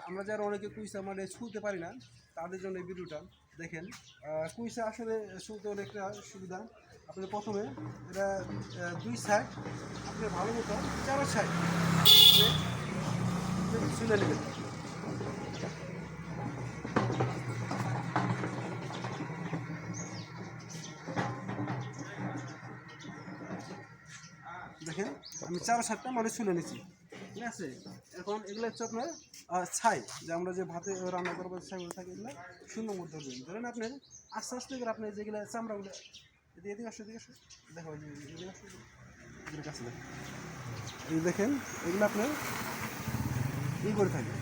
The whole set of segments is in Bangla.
আমরা যারা অনেকে কুইসা মানে ছুলতে পারি না তাদের জন্য এই ভিডিওটা দেখেন। কুইসা আসলে ছুলতে অনেকটা সুবিধা। আপনি প্রথমে এটা 2 সাইড আপনি ভালো মতো 4 সাইড ছুলে নেবেন। দেখেন আমি 4 সাইডটা মানে ছুলে নিচ্ছি, ঠিক আছে। এখন এগুলো হচ্ছে আপনার ছাই, যে আমরা যে ভাতে রান্না করবো ছাইগুলো থাকে, এগুলো সুন্দর মতো ধরবেন। ধরেন আপনার আস্তে আস্তে করে আপনি যেগুলো চামড়াগুলো এদিকে আসো, এদিকে আসো, দেখো এদিকে আসো, এদের কাছে দেখেন, এই দেখেন এগুলো আপনার এই করে থাকে।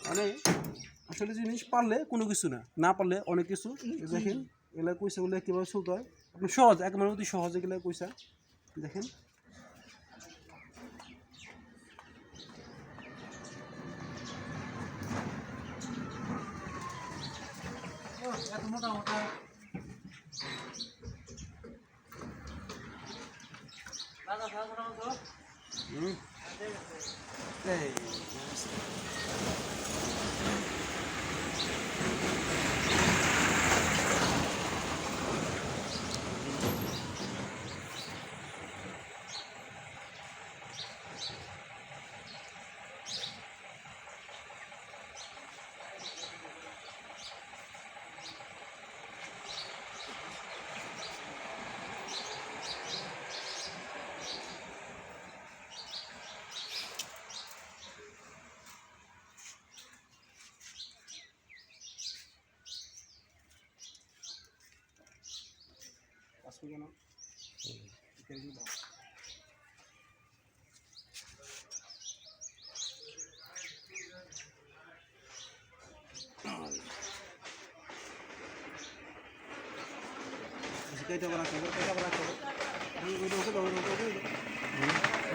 মানে আসলে জিনিস পারলে কোনো কিছু না, না পারলে অনেক কিছু। দেখেন এগুলা কইসাগুলো কীভাবে চলতে হয়, আপনি সহজ, একবারে অতি সহজ এগুলো কইসা দেখেন। এত মোটা মোটা এই আসবে কেন কেটে বানাতে হবে, কেটে বানাতে হবে, রোকে দাও,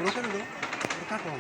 রোকে দাও, কাটো।